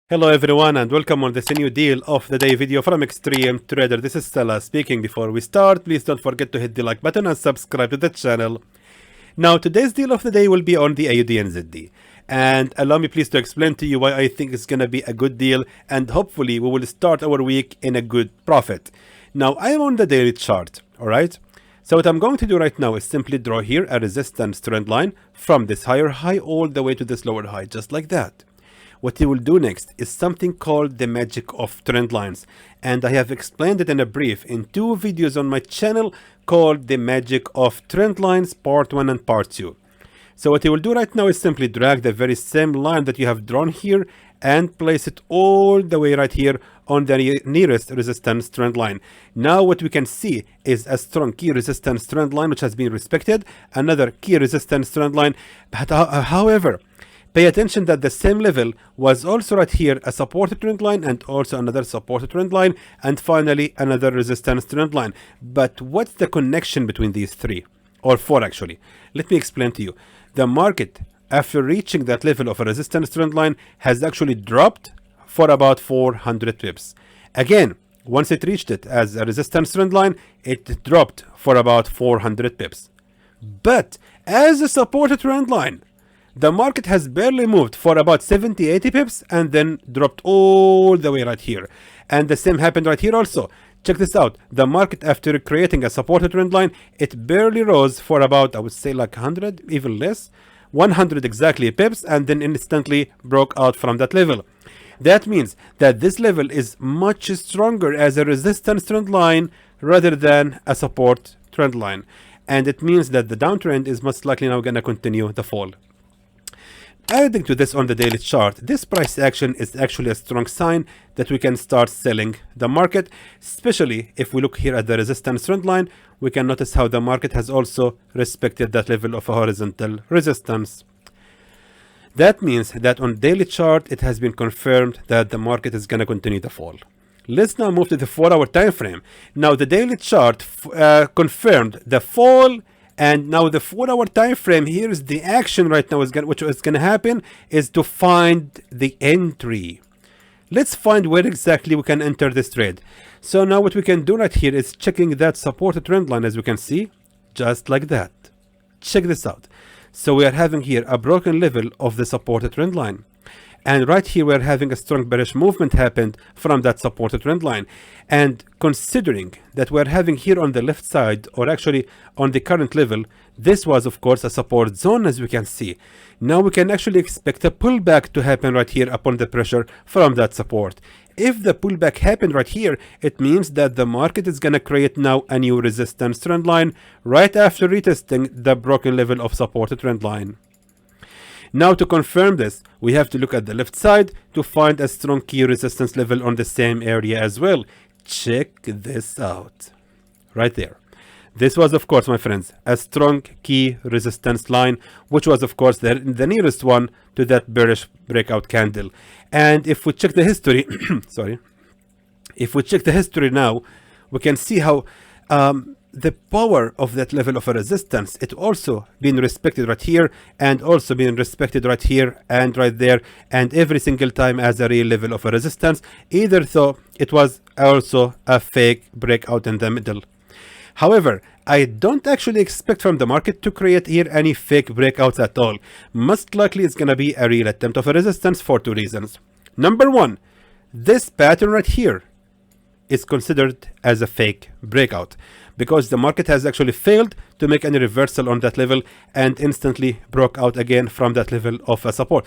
Hello everyone and welcome on this new deal of the day video from Xtreme Trader. This is Stella speaking. Before we start, please don't forget to hit the like button and subscribe to the channel. Now today's deal of the day will be on the AUDNZD, and allow me please to explain to you why I think it's gonna be a good deal, and hopefully we will start our week in a good profit. Now I am on the daily chart, alright? So what I'm going to do right now is simply draw here a resistance trend line from this higher high all the way to this lower high, just like that. What you will do next is something called the magic of trend lines, and I have explained it in a brief in two videos on my channel called the magic of trend lines part 1 and part 2. So what you will do right now is simply drag the very same line that you have drawn here and place it all the way right here on the nearest resistance trend line. Now what we can see is a strong key resistance trend line which has been respected, another key resistance trend line, but however, pay attention that the same level was also right here a supported trend line and also another supported trend line and finally another resistance trend line. But what's the connection between these three? Or four actually. Let me explain to you. The market, after reaching that level of a resistance trend line, has actually dropped for about 400 pips. Again, once it reached it as a resistance trend line, it dropped for about 400 pips. But as a supported trend line, the market has barely moved for about 70-80 pips and then dropped all the way right here. And the same happened right here also. Check this out. The market, after creating a supported trend line, it barely rose for about, I would say like 100, even less, 100 exactly pips, and then instantly broke out from that level. That means that this level is much stronger as a resistance trend line rather than a support trend line. And it means that the downtrend is most likely now going to continue the fall. Adding to this on the daily chart, this price action is actually a strong sign that we can start selling the market, especially if we look here at the resistance trend line. We can notice how the market has also respected that level of a horizontal resistance. That means that on daily chart it has been confirmed that the market is going to continue to fall. Let's now move to the 4-hour time frame. Now the daily chart confirmed the fall. And now the 4-hour time frame, here is the action right now which is going to happen is to find the entry. Let's find where exactly we can enter this trade. So now what we can do right here is checking that supported trend line, as we can see, just like that. Check this out. So we are having here a broken level of the supported trend line. And right here we're having a strong bearish movement happened from that supported trend line. And considering that we're having here on the left side, or actually on the current level, this was of course a support zone, as we can see. Now we can actually expect a pullback to happen right here upon the pressure from that support. If the pullback happened right here, it means that the market is going to create now a new resistance trend line right after retesting the broken level of supported trend line. Now to confirm this, we have to look at the left side to find a strong key resistance level on the same area as well. Check this out. Right there. This was, of course, my friends, a strong key resistance line, which was, of course, the nearest one to that bearish breakout candle. And if we check the history, sorry, if we check the history now, we can see how the power of that level of a resistance, it also been respected right here and also been respected right here and right there, and every single time as a real level of a resistance, either though it was also a fake breakout in the middle. However, I don't actually expect from the market to create here any fake breakouts at all. Most likely it's gonna be a real attempt of a resistance for two reasons. Number one, this pattern right here is considered as a fake breakout, because the market has actually failed to make any reversal on that level and instantly broke out again from that level of a support.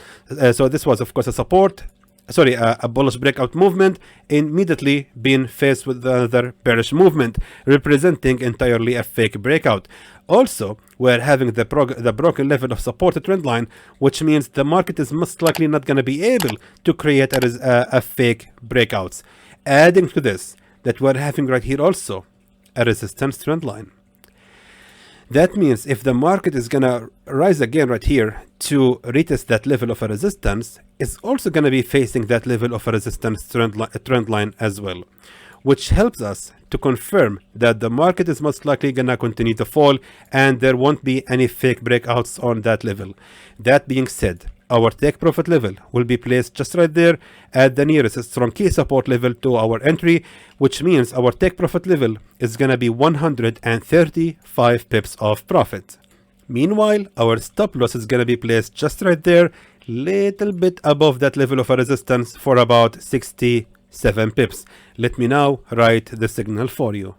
So this was of course a support, sorry, a bullish breakout movement, immediately being faced with another bearish movement, representing entirely a fake breakout. Also, we're having the broken level of supported trend line, which means the market is most likely not going to be able to create a fake breakouts. Adding to this, that we're having right here also a resistance trend line. That means if the market is gonna rise again right here to retest that level of a resistance, it's also gonna be facing that level of a resistance trend line as well, which helps us to confirm that the market is most likely gonna continue to fall and there won't be any fake breakouts on that level. That being said, our take profit level will be placed just right there at the nearest strong key support level to our entry, which means our take profit level is going to be 135 pips of profit. Meanwhile, our stop loss is going to be placed just right there, little bit above that level of a resistance for about 67 pips. Let me now write the signal for you.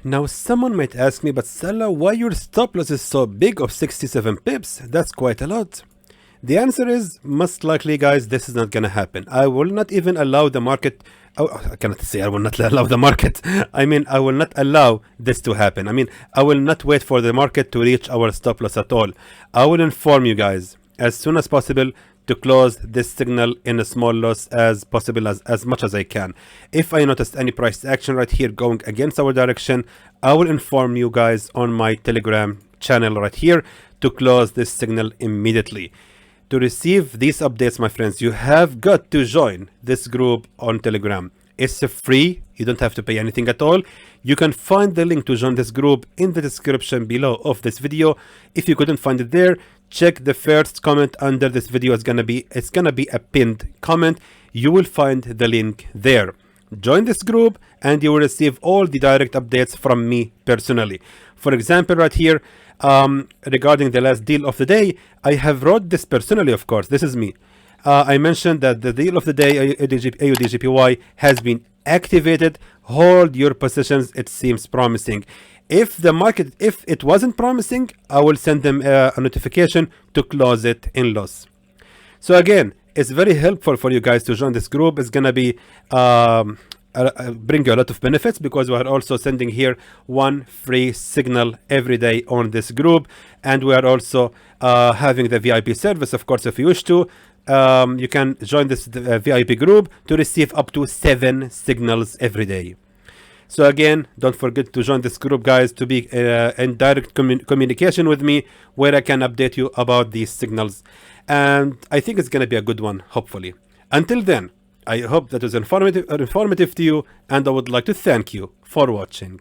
Now someone might ask me, but Salah, why your stop loss is so big of 67 pips? That's quite a lot. The answer is, most likely guys, this is not gonna happen. I will not even allow the market, I cannot say I will not allow the market. I mean, I will not allow this to happen. I mean, I will not wait for the market to reach our stop loss at all. I will inform you guys as soon as possible to close this signal in a small loss as possible, as much as I can. If I noticed any price action right here going against our direction, I will inform you guys on my Telegram channel right here to close this signal immediately. To receive these updates, my friends, you have got to join this group on Telegram. It's free. You don't have to pay anything at all. You can find the link to join this group in the description below of this video. If you couldn't find it there, check the first comment under this video. It's gonna be a pinned comment. You will find the link there. Join this group and you will receive all the direct updates from me personally. For example, right here, regarding the last deal of the day, I have wrote this personally, of course. This is me. I mentioned that the deal of the day, AUDJPY, has been activated. Hold your positions. It seems promising. If the market, if it wasn't promising, I will send them a notification to close it in loss. So again, it's very helpful for you guys to join this group. It's gonna be bring you a lot of benefits, because we are also sending here one free signal every day on this group, and we are also having the VIP service. Of course, if you wish to, you can join this VIP group to receive up to 7 signals every day. So again, don't forget to join this group, guys, to be in direct communication with me, where I can update you about these signals. And I think it's going to be a good one, hopefully. Until then, I hope that was informative to you, and I would like to thank you for watching.